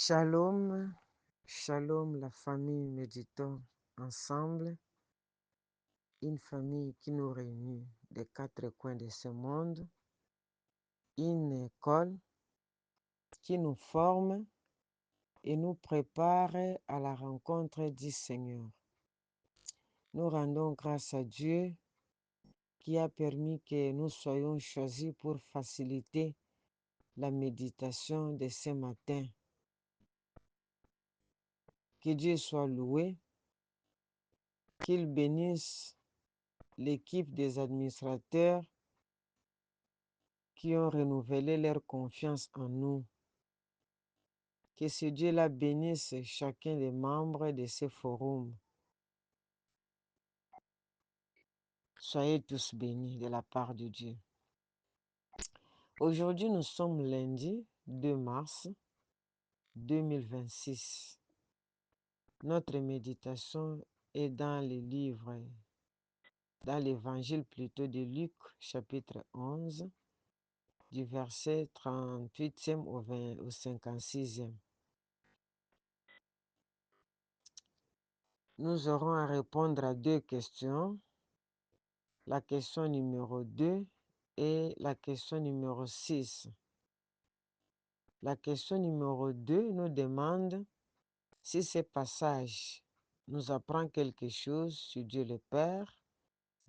Shalom, shalom la famille méditons ensemble, une famille qui nous réunit des quatre coins de ce monde, une école qui nous forme et nous prépare à la rencontre du Seigneur. Nous rendons grâce à Dieu qui a permis que nous soyons choisis pour faciliter la méditation de ce matin. Que Dieu soit loué, qu'il bénisse l'équipe des administrateurs qui ont renouvelé leur confiance en nous. Que ce Dieu-là bénisse chacun des membres de ce forum. Soyez tous bénis de la part de Dieu. Aujourd'hui, nous sommes lundi 2 mars 2026. Notre méditation est dans les livres, dans l'évangile plutôt de Luc, chapitre 11, du verset 38e au 56e. Nous aurons à répondre à deux questions. La question numéro 2 et la question numéro 6. La question numéro 2 nous demande si ce passage nous apprend quelque chose sur Dieu le Père,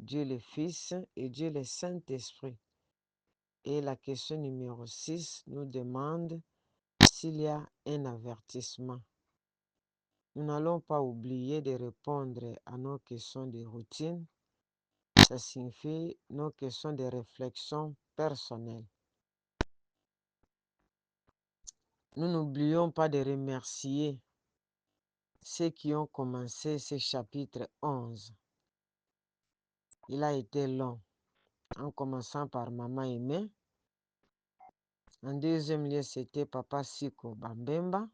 Dieu le Fils et Dieu le Saint-Esprit. Et la question numéro 6 nous demande s'il y a un avertissement. Nous n'allons pas oublier de répondre à nos questions de routine. Ça signifie nos questions de réflexion personnelle. Nous n'oublions pas de remercier ceux qui ont commencé ce chapitre 11. Il a été long, en commençant par Maman Aimée. En deuxième lieu, c'était Papa Siko Bambemba.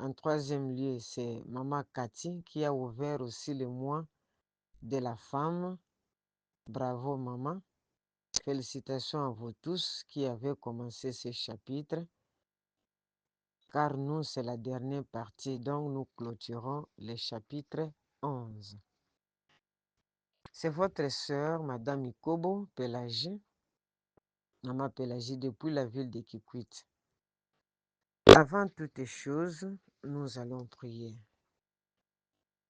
En troisième lieu, c'est Maman Cathy qui a ouvert aussi le mois de la femme. Bravo Maman. Félicitations à vous tous qui avez commencé ce chapitre. Car nous, c'est la dernière partie, donc nous clôturons le chapitre 11. C'est votre sœur, Madame Ikobo Pélagie, Maman Pélagie, depuis la ville de Kikwit. Avant toutes choses, nous allons prier.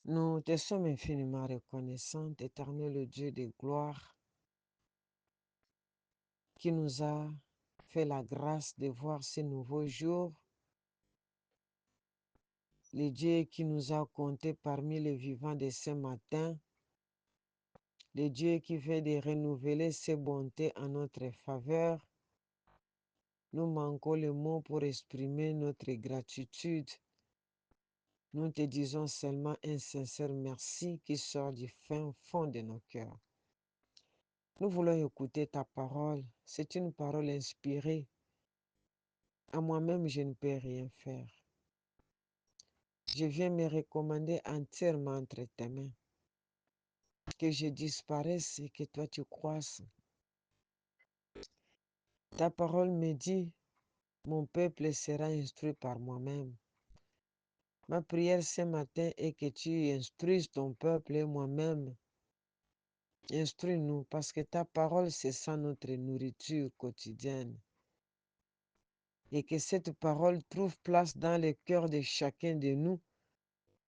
Nous te sommes infiniment reconnaissants, éternel Dieu de gloire, qui nous a fait la grâce de voir ce nouveau jour, le Dieu qui nous a comptés parmi les vivants de ce matin, le Dieu qui fait de renouveler ses bontés en notre faveur. Nous manquons le mot pour exprimer notre gratitude. Nous te disons seulement un sincère merci qui sort du fin fond de nos cœurs. Nous voulons écouter ta parole. C'est une parole inspirée. À moi-même, je ne peux rien faire. Je viens me recommander entièrement entre tes mains. Que je disparaisse et que toi tu croisses. Ta parole me dit, mon peuple sera instruit par moi-même. Ma prière ce matin est que tu instruises ton peuple et moi-même. Instruis-nous parce que ta parole, c'est ça notre nourriture quotidienne. Et que cette parole trouve place dans le cœur de chacun de nous,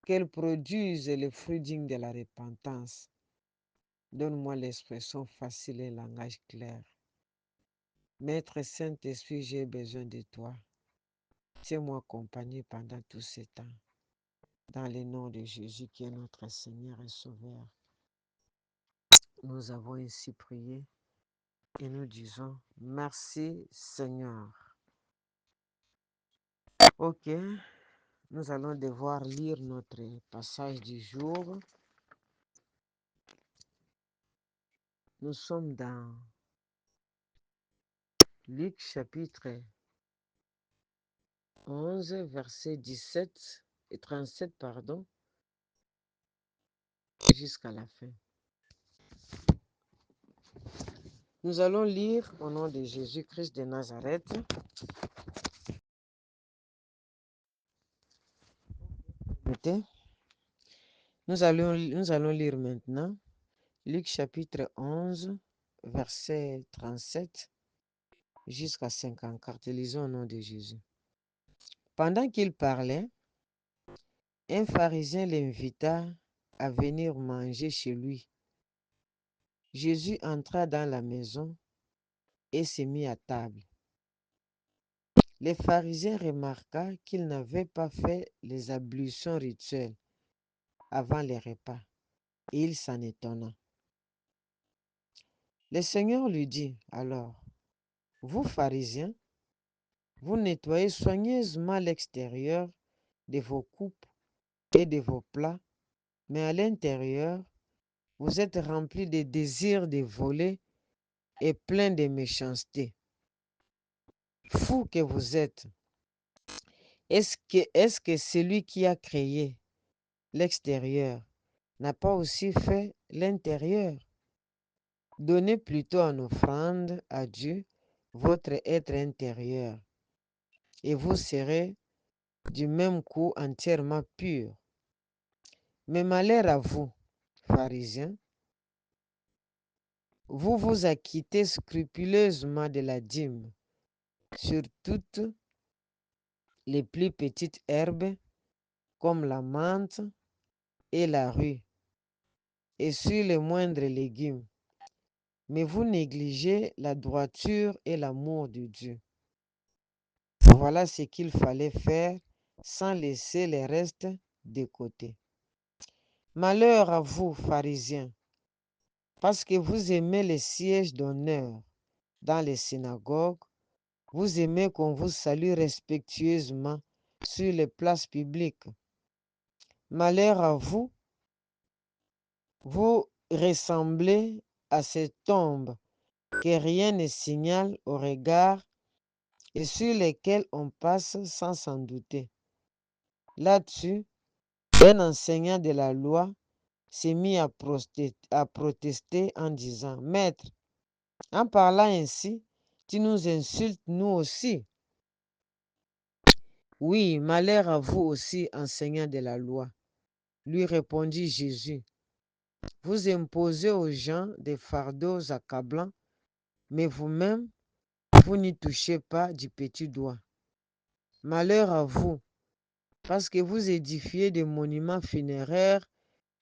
qu'elle produise le fruit digne de la repentance. Donne-moi l'expression facile et le langage clair. Maître Saint-Esprit, j'ai besoin de toi. Tiens-moi accompagné pendant tout ce temps. Dans le nom de Jésus qui est notre Seigneur et Sauveur. Nous avons ainsi prié et nous disons merci Seigneur. Ok, nous allons devoir lire notre passage du jour. Nous sommes dans Luc chapitre 11, versets 17 et 37, pardon, jusqu'à la fin. Nous allons lire au nom de Jésus-Christ de Nazareth. été. Nous allons lire maintenant Luc chapitre 11, verset 37 jusqu'à 54. Lisons au nom de Jésus. Pendant qu'il parlait, un pharisien l'invita à venir manger chez lui. Jésus entra dans la maison et se mit à table. Les pharisiens remarqua qu'il n'avait pas fait les ablutions rituelles avant les repas, et il s'en étonna. Le Seigneur lui dit alors, « Vous, pharisiens, vous nettoyez soigneusement l'extérieur de vos coupes et de vos plats, mais à l'intérieur, vous êtes remplis de désirs de voler et pleins de méchanceté. Fous que vous êtes! Est-ce que celui qui a créé l'extérieur n'a pas aussi fait l'intérieur? Donnez plutôt en offrande à Dieu votre être intérieur, et vous serez du même coup entièrement pur. Mais malheur à vous, pharisiens, vous vous acquittez scrupuleusement de la dîme sur toutes les plus petites herbes, comme la menthe et la rue, et sur les moindres légumes. Mais vous négligez la droiture et l'amour de Dieu. Voilà ce qu'il fallait faire sans laisser les restes de côté. Malheur à vous, pharisiens, parce que vous aimez les sièges d'honneur dans les synagogues, vous aimez qu'on vous salue respectueusement sur les places publiques. Malheur à vous, vous ressemblez à ces tombes que rien ne signale au regard et sur lesquelles on passe sans s'en douter. Là-dessus, un enseignant de la loi s'est mis à protester en disant, « Maître, en parlant ainsi, tu nous insultes nous aussi. » « Oui, malheur à vous aussi, enseignant de la loi, » lui répondit Jésus. « Vous imposez aux gens des fardeaux accablants, mais vous-même, vous n'y touchez pas du petit doigt. Malheur à vous, parce que vous édifiez des monuments funéraires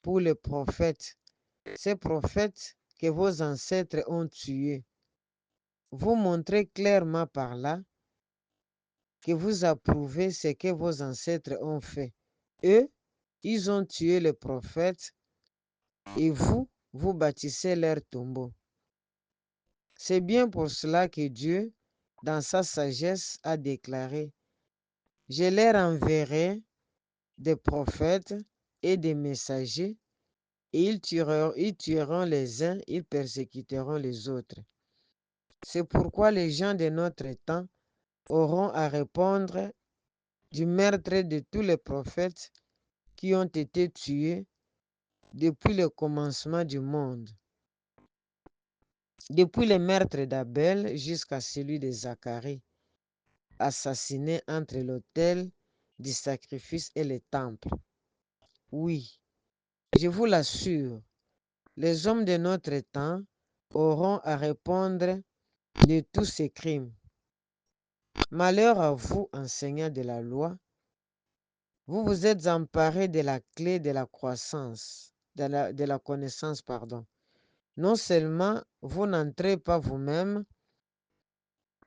pour les prophètes, ces prophètes que vos ancêtres ont tués. Vous montrez clairement par là que vous approuvez ce que vos ancêtres ont fait. Eux, ils ont tué les prophètes et vous, vous bâtissez leur tombeau. C'est bien pour cela que Dieu, dans sa sagesse, a déclaré, « Je leur enverrai des prophètes et des messagers, et ils tueront les uns, ils persécuteront les autres. » C'est pourquoi les gens de notre temps auront à répondre du meurtre de tous les prophètes qui ont été tués depuis le commencement du monde, depuis le meurtre d'Abel jusqu'à celui de Zacharie, assassiné entre l'autel du sacrifice et le temple. Oui, je vous l'assure, les hommes de notre temps auront à répondre de tous ces crimes. Malheur à vous, enseignants de la loi, vous vous êtes emparés de la clé de la croissance, de la connaissance, pardon. Non seulement vous n'entrez pas vous-même,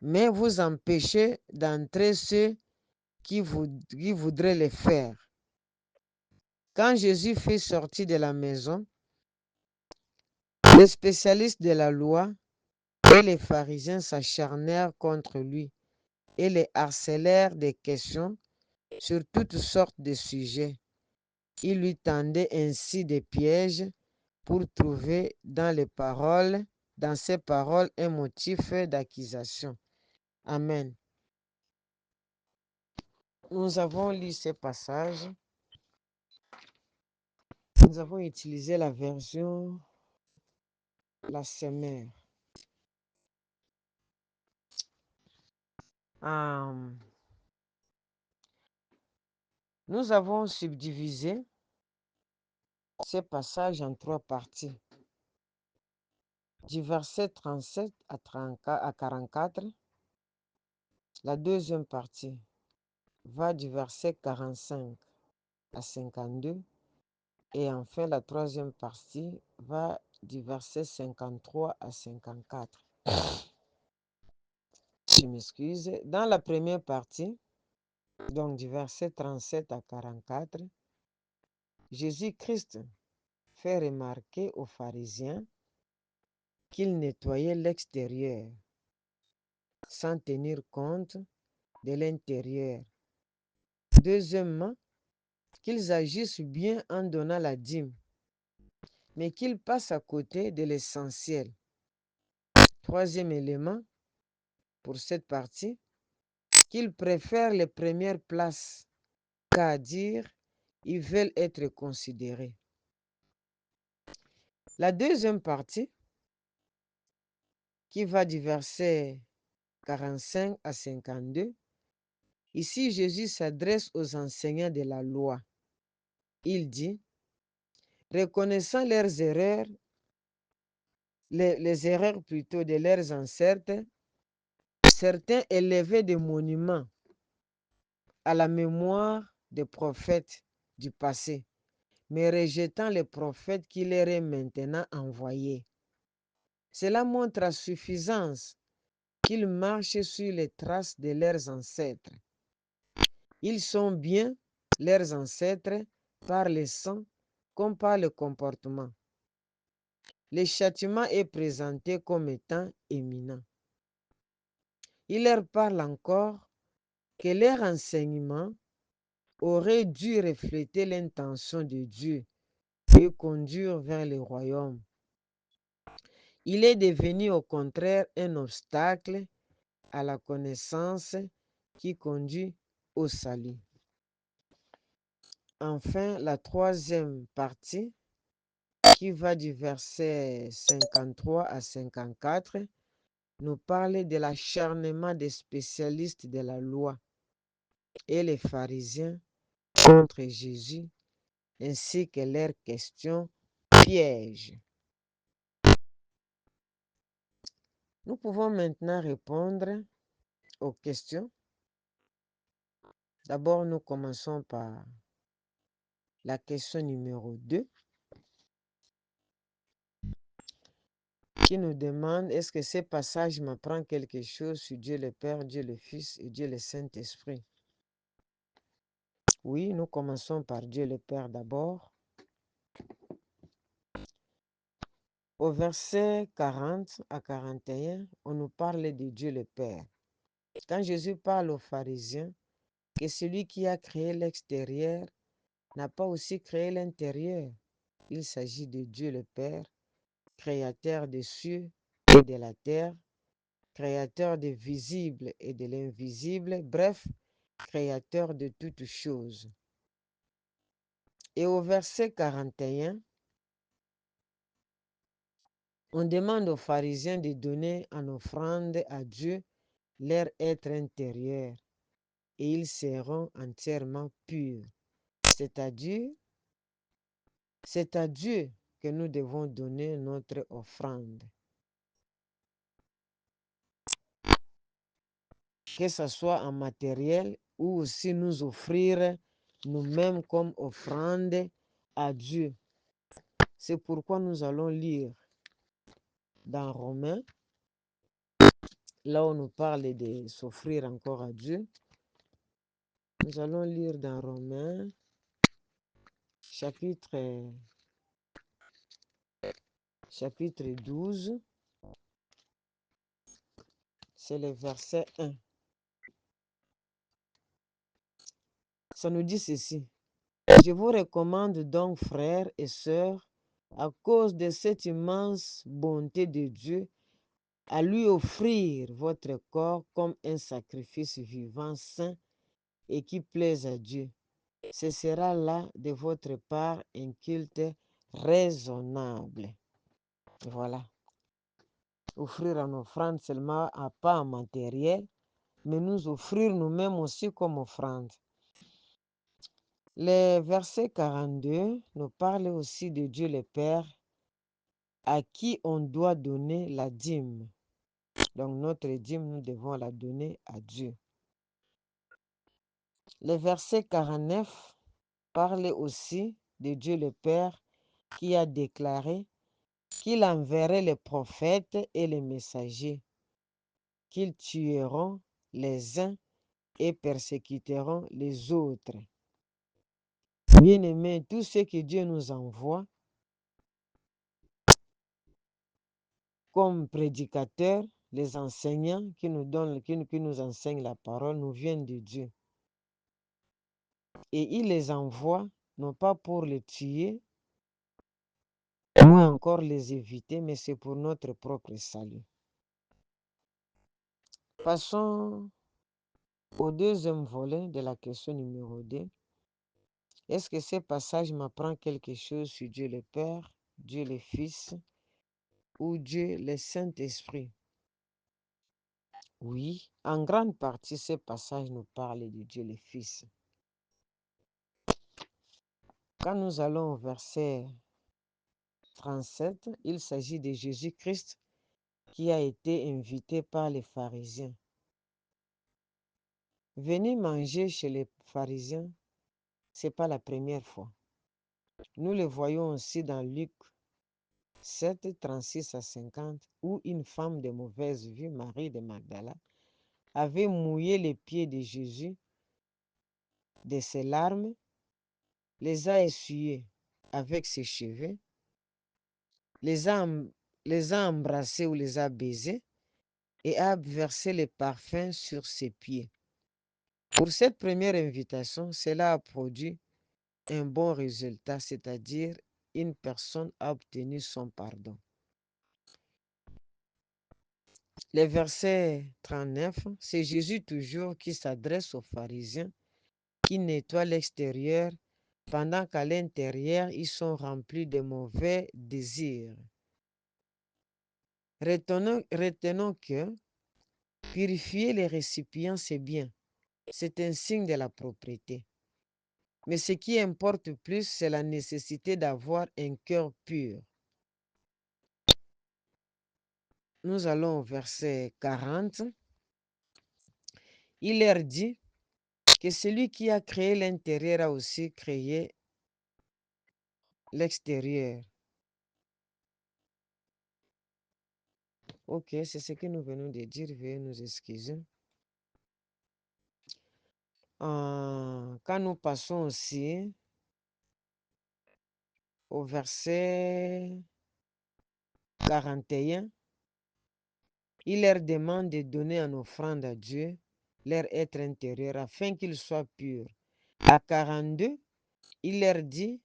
mais vous empêchez d'entrer ceux qui voudraient le faire. Quand Jésus fut sorti de la maison, les spécialistes de la loi et les pharisiens s'acharnèrent contre lui et les harcelèrent des questions sur toutes sortes de sujets. Ils lui tendaient ainsi des pièges pour trouver dans ses paroles un motif d'accusation. Amen. Nous avons lu ces passages. Nous avons utilisé la version La Semeur. Nous avons subdivisé ces passages en 3 parties. Du verset 37 à 44, la deuxième partie va du verset 45 à 52 et enfin la troisième partie va du verset 53 à 54. Je m'excuse. Dans la première partie, donc du verset 37 à 44, Jésus-Christ fait remarquer aux pharisiens qu'ils nettoyaient l'extérieur sans tenir compte de l'intérieur. Deuxièmement, qu'ils agissent bien en donnant la dîme, mais qu'ils passent à côté de l'essentiel. Troisième élément pour cette partie, qu'ils préfèrent les premières places, qu'à dire, ils veulent être considérés. La deuxième partie, qui va du verset 45 à 52, ici Jésus s'adresse aux enseignants de la loi. Il dit, reconnaissant leurs erreurs, les erreurs plutôt de leurs ancêtres, certains élevaient des monuments à la mémoire des prophètes du passé, mais rejetant les prophètes qui leur est maintenant envoyés. Cela montre à suffisance qu'ils marchent sur les traces de leurs ancêtres. Ils sont bien leurs ancêtres par le sang comme par le comportement. Le châtiment est présenté comme étant éminent. Il leur parle encore que leur enseignement aurait dû refléter l'intention de Dieu et conduire vers le royaume. Il est devenu au contraire un obstacle à la connaissance qui conduit au salut. Enfin, la troisième partie, qui va du verset 53 à 54, nous parle de l'acharnement des spécialistes de la loi et les pharisiens contre Jésus, ainsi que leurs questions pièges. Nous pouvons maintenant répondre aux questions. D'abord, nous commençons par la question numéro 2, qui nous demande, est-ce que ce passage m'apprend quelque chose sur Dieu le Père, Dieu le Fils et Dieu le Saint-Esprit? Oui, nous commençons par Dieu le Père d'abord. Au verset 40 à 41, on nous parle de Dieu le Père. Quand Jésus parle aux pharisiens que celui qui a créé l'extérieur n'a pas aussi créé l'intérieur, il s'agit de Dieu le Père, créateur des cieux et de la terre, créateur du visible et de l'invisible, bref, créateur de toutes choses. Et au verset 41, on demande aux pharisiens de donner en offrande à Dieu leur être intérieur et ils seront entièrement purs. C'est-à-dire, c'est à Dieu que nous devons donner notre offrande. Que ce soit en matériel ou aussi nous offrir nous-mêmes comme offrande à Dieu. C'est pourquoi nous allons lire dans Romains, là où on nous parle de s'offrir encore à Dieu. Nous allons lire dans Romains, chapitre 12, c'est le verset 1. Ça nous dit ceci. Je vous recommande donc, frères et sœurs, à cause de cette immense bonté de Dieu, à lui offrir votre corps comme un sacrifice vivant, saint et qui plaise à Dieu. Ce sera là de votre part un culte raisonnable. Voilà. Offrir en offrande seulement, pas en matériel, mais nous offrir nous-mêmes aussi comme offrande. Les versets 42 nous parlent aussi de Dieu le Père à qui on doit donner la dîme. Donc notre dîme, nous devons la donner à Dieu. Le verset 49 parle aussi de Dieu le Père qui a déclaré qu'il enverrait les prophètes et les messagers, qu'ils tueront les uns et persécuteront les autres. Bien-aimés, tout ce que Dieu nous envoie comme prédicateurs, les enseignants qui nous donnent, qui nous enseignent la parole, nous viennent de Dieu. Et il les envoie non pas pour les tuer, moins encore les éviter, mais c'est pour notre propre salut. Passons au deuxième volet de la question numéro 2. Est-ce que ce passage m'apprend quelque chose sur Dieu le Père, Dieu le Fils ou Dieu le Saint-Esprit? Oui, en grande partie, ce passage nous parle de Dieu le Fils. Quand nous allons au verset 37, il s'agit de Jésus-Christ qui a été invité par les pharisiens. Venez manger chez les pharisiens, ce n'est pas la première fois. Nous le voyons aussi dans Luc 7, 36 à 50, où une femme de mauvaise vue, Marie de Magdala, avait mouillé les pieds de Jésus de ses larmes, les a essuyés avec ses cheveux, les a embrassés ou les a baisés et a versé le parfum sur ses pieds. Pour cette première invitation, cela a produit un bon résultat, c'est-à-dire une personne a obtenu son pardon. Le verset 39, c'est Jésus toujours qui s'adresse aux pharisiens qui nettoient l'extérieur pendant qu'à l'intérieur, ils sont remplis de mauvais désirs. Retenons que purifier les récipients, c'est bien. C'est un signe de la propreté. Mais ce qui importe plus, c'est la nécessité d'avoir un cœur pur. Nous allons au verset 40. Il leur dit que celui qui a créé l'intérieur a aussi créé l'extérieur. Ok, c'est ce que nous venons de dire. Veuillez nous excuser. Quand nous passons aussi au verset 41, il leur demande de donner en offrande à Dieu leur être intérieur afin qu'ils soient purs. À 42, il leur dit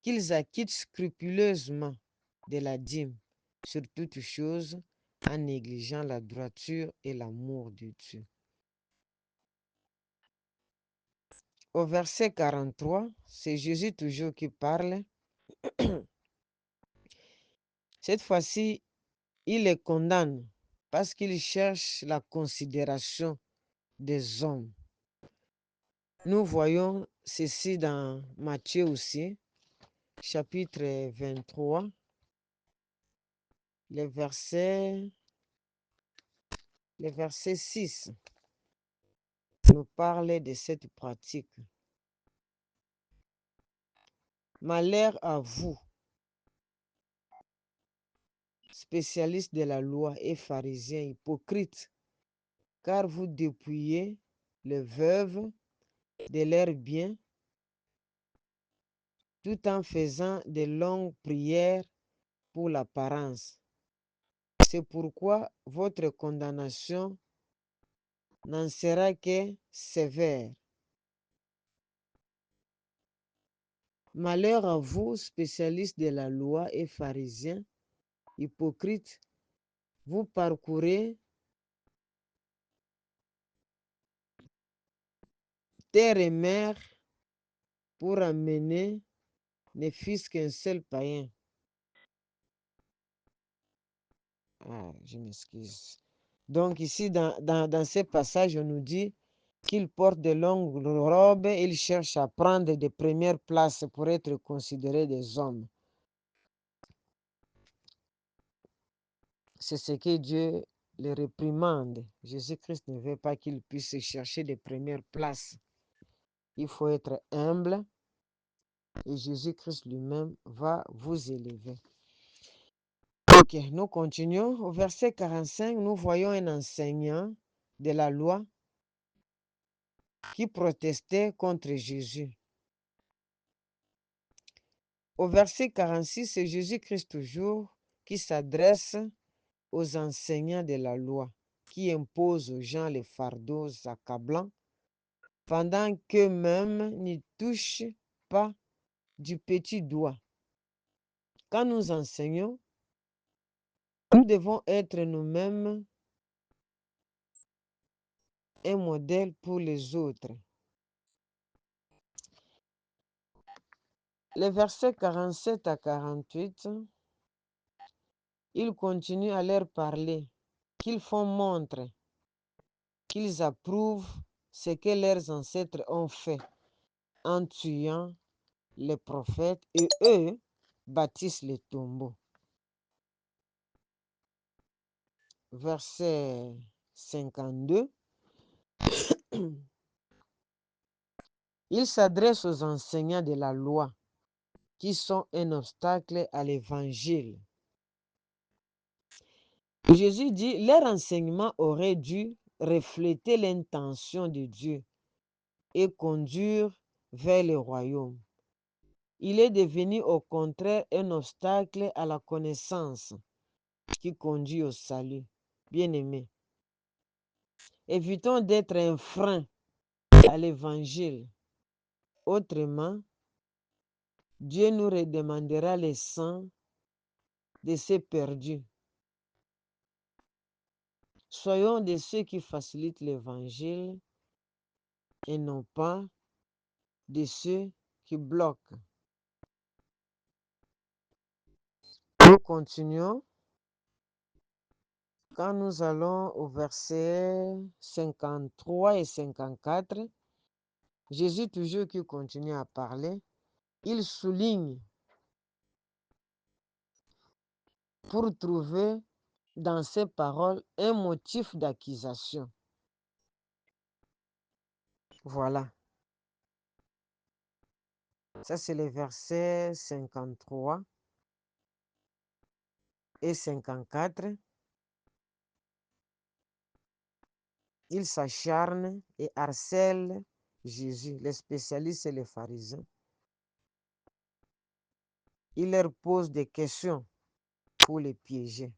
qu'ils acquittent scrupuleusement de la dîme sur toute chose en négligeant la droiture et l'amour de Dieu. Au verset 43, c'est Jésus toujours qui parle. Cette fois-ci, il les condamne parce qu'il cherche la considération des hommes. Nous voyons ceci dans Matthieu aussi, chapitre 23, le verset 6 nous parle de cette pratique. Malheur à vous, spécialistes de la loi et pharisiens hypocrites, car vous dépouillez les veuves de leurs biens tout en faisant de longues prières pour l'apparence. C'est pourquoi votre condamnation n'en sera que sévère. Malheur à vous, spécialistes de la loi et pharisiens, hypocrites, vous parcourez terre et mer pour amener ne fût-ce qu'un seul païen. Je m'excuse. Donc ici, dans ce passage, on nous dit qu'ils portent de longues robes, ils cherchent à prendre de premières places pour être considérés des hommes. C'est ce que Dieu les réprimande. Jésus-Christ ne veut pas qu'ils puissent chercher de premières places. Il faut être humble et Jésus-Christ lui-même va vous élever. Ok, nous continuons. Au verset 45, nous voyons un enseignant de la loi qui protestait contre Jésus. Au verset 46, c'est Jésus-Christ toujours qui s'adresse aux enseignants de la loi, qui imposent aux gens les fardeaux accablants, pendant qu'eux-mêmes n'y touchent pas du petit doigt. Quand nous enseignons, nous devons être nous-mêmes un modèle pour les autres. Les versets 47 à 48, il continue à leur parler, qu'ils font montre, qu'ils approuvent ce que leurs ancêtres ont fait en tuant les prophètes et eux bâtissent les tombeaux. Verset 52, il s'adresse aux enseignants de la loi qui sont un obstacle à l'évangile. Jésus dit, leur enseignement aurait dû refléter l'intention de Dieu et conduire vers le royaume. Il est devenu au contraire un obstacle à la connaissance qui conduit au salut. Bien-aimés, évitons d'être un frein à l'évangile. Autrement, Dieu nous redemandera le sang de ces perdus. Soyons de ceux qui facilitent l'évangile et non pas de ceux qui bloquent. Nous continuons. Quand nous allons au verset 53 et 54, Jésus, toujours qui continue à parler, il souligne pour trouver dans ses paroles un motif d'accusation. Voilà. Ça, c'est les versets 53 et 54. Il s'acharne et harcèle Jésus, les spécialistes et les pharisiens. Il leur pose des questions pour les piéger.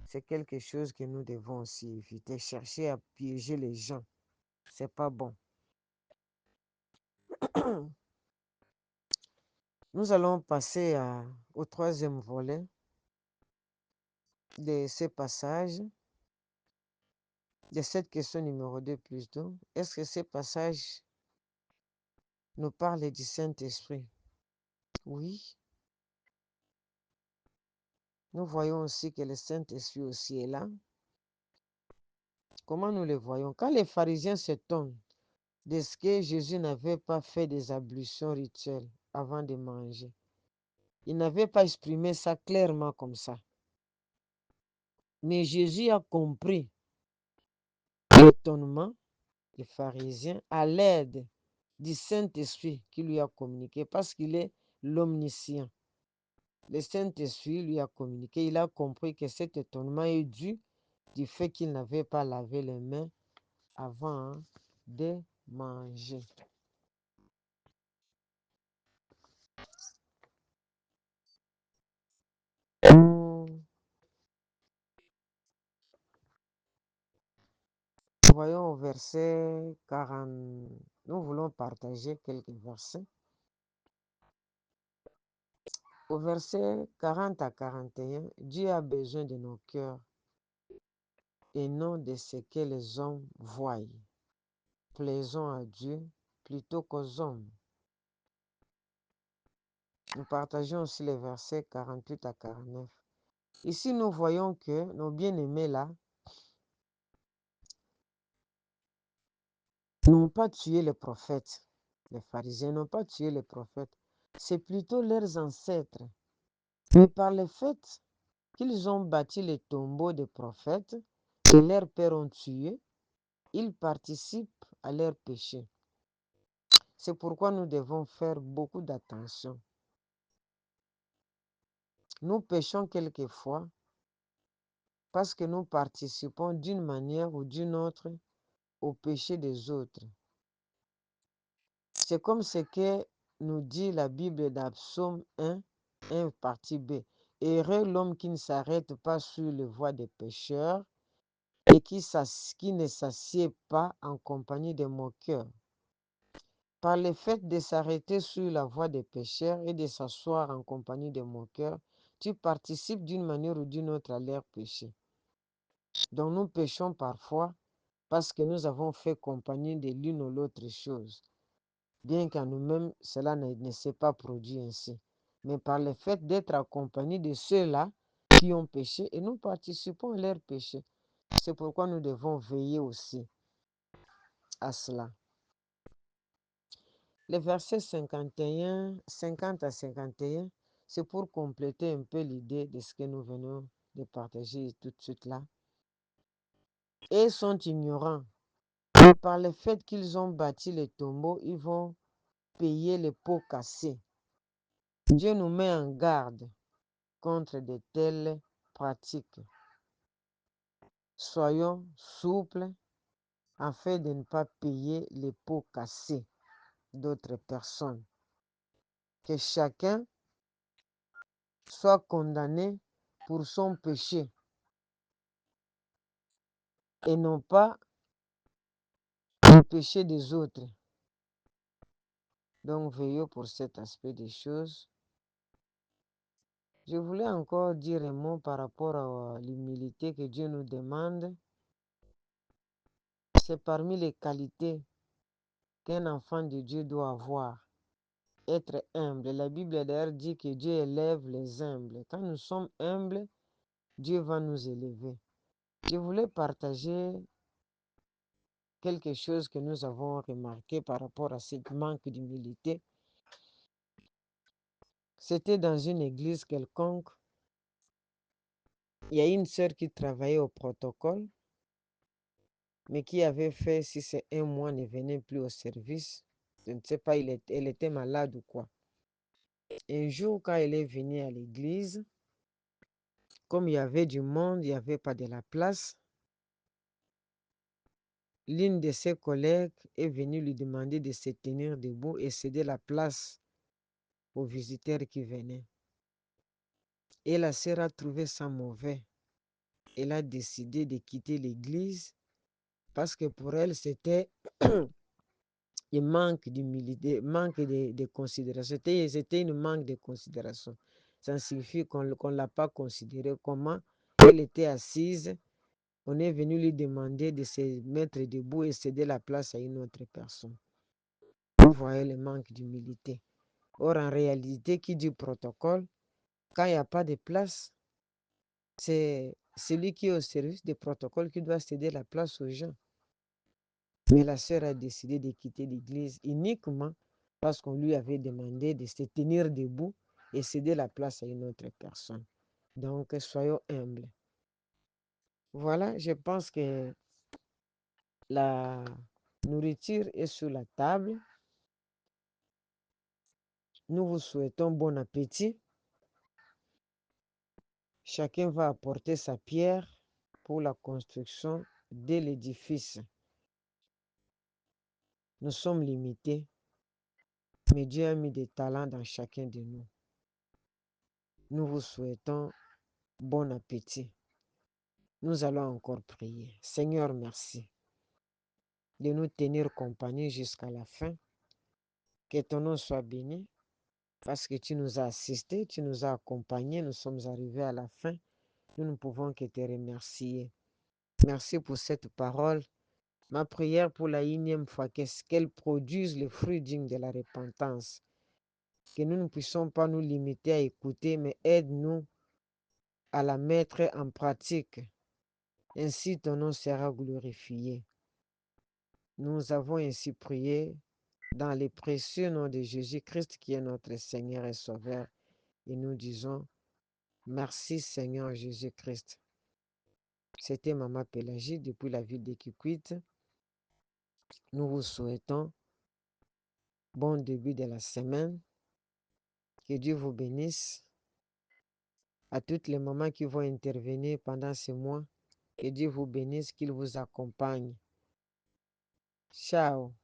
C'est quelque chose que nous devons aussi éviter. Chercher à piéger les gens, c'est pas bon. Nous allons passer au troisième volet de ce passage, de cette question numéro 2 plutôt. Est-ce que ce passage nous parle du Saint-Esprit? Oui. Nous voyons aussi que le Saint-Esprit aussi est là. Comment nous le voyons? Quand les pharisiens s'étonnent de ce que Jésus n'avait pas fait des ablutions rituelles avant de manger, il n'avait pas exprimé ça clairement comme ça. Mais Jésus a compris l'étonnement des pharisiens à l'aide du Saint-Esprit qui lui a communiqué parce qu'il est l'omniscient. Le Saint-Esprit lui a communiqué. Il a compris que cet étonnement est dû du fait qu'il n'avait pas lavé les mains avant de manger. Nous voyons au verset 40. Nous voulons partager quelques versets. Au verset 40 à 41, Dieu a besoin de nos cœurs et non de ce que les hommes voient. Plaisons à Dieu plutôt qu'aux hommes. Nous partageons aussi les versets 48 à 49. Ici, nous voyons que nos bien-aimés là n'ont pas tué les prophètes. Les pharisiens n'ont pas tué les prophètes. C'est plutôt leurs ancêtres. Mais par le fait qu'ils ont bâti les tombeaux des prophètes que leurs pères ont tués, ils participent à leur péché. C'est pourquoi nous devons faire beaucoup d'attention. Nous péchons quelquefois parce que nous participons d'une manière ou d'une autre au péché des autres. C'est comme ce que nous dit la Bible dans Psaume 1, partie B. Heureux l'homme qui ne s'arrête pas sur les voies des pécheurs et qui ne s'assied pas en compagnie des moqueurs. Par le fait de s'arrêter sur la voie des pécheurs et de s'asseoir en compagnie des moqueurs, tu participes d'une manière ou d'une autre à leur péché. Donc nous péchons parfois parce que nous avons fait compagnie de l'une ou l'autre chose, bien qu'à nous-mêmes, cela ne s'est pas produit ainsi. Mais par le fait d'être accompagné de ceux-là qui ont péché, et nous participons à leur péché. C'est pourquoi nous devons veiller aussi à cela. Les versets 51, 50 à 51, c'est pour compléter un peu l'idée de ce que nous venons de partager tout de suite là. Et sont ignorants. Et par le fait qu'ils ont bâti les tombeaux, ils vont payer les pots cassés. Dieu nous met en garde contre de telles pratiques. Soyons souples afin de ne pas payer les pots cassés d'autres personnes. Que chacun soit condamné pour son péché et non pas le péché des autres. Donc, veillons pour cet aspect des choses. Je voulais encore dire un mot par rapport à l'humilité que Dieu nous demande. C'est parmi les qualités qu'un enfant de Dieu doit avoir. Être humble. La Bible d'ailleurs dit que Dieu élève les humbles. Quand nous sommes humbles, Dieu va nous élever. Je voulais partager quelque chose que nous avons remarqué par rapport à ce manque d'humilité. C'était dans une église quelconque. Il y a une sœur qui travaillait au protocole, mais qui avait fait, si c'est un mois, ne venait plus au service. Je ne sais pas, elle était malade ou quoi. Un jour, quand elle est venue à l'église, comme il y avait du monde, il n'y avait pas de la place, l'une de ses collègues est venue lui demander de se tenir debout et céder la place aux visiteurs qui venaient. Et la sœur a trouvé ça mauvais. Elle a décidé de quitter l'église parce que pour elle, c'était un manque d'humilité, manque de considération. C'était une manque de considération. Ça signifie qu'on ne l'a pas considérée. Comment elle était assise, on est venu lui demander de se mettre debout et céder la place à une autre personne. Vous voyez le manque d'humilité. Or, en réalité, qui dit protocole, quand il n'y a pas de place, c'est celui qui est au service des protocoles qui doit céder la place aux gens. Mais la sœur a décidé de quitter l'église uniquement parce qu'on lui avait demandé de se tenir debout et céder la place à une autre personne. Donc, soyons humbles. Voilà, je pense que la nourriture est sur la table. Nous vous souhaitons bon appétit. Chacun va apporter sa pierre pour la construction de l'édifice. Nous sommes limités, mais Dieu a mis des talents dans chacun de nous. Nous vous souhaitons bon appétit. Nous allons encore prier. Seigneur, merci de nous tenir compagnie jusqu'à la fin. Que ton nom soit béni parce que tu nous as assistés, tu nous as accompagnés, nous sommes arrivés à la fin. Nous ne pouvons que te remercier. Merci pour cette parole. Ma prière pour la énième fois, qu'elle produise le fruit digne de la repentance. Que nous ne puissions pas nous limiter à écouter, mais aide-nous à la mettre en pratique. Ainsi, ton nom sera glorifié. Nous avons ainsi prié dans le précieux nom de Jésus-Christ qui est notre Seigneur et Sauveur. Et nous disons, merci Seigneur Jésus-Christ. C'était Maman Pélagie depuis la ville de Kikwit. Nous vous souhaitons bon début de la semaine. Que Dieu vous bénisse. À toutes les mamans qui vont intervenir pendant ce mois, que Dieu vous bénisse, qu'il vous accompagne. Ciao.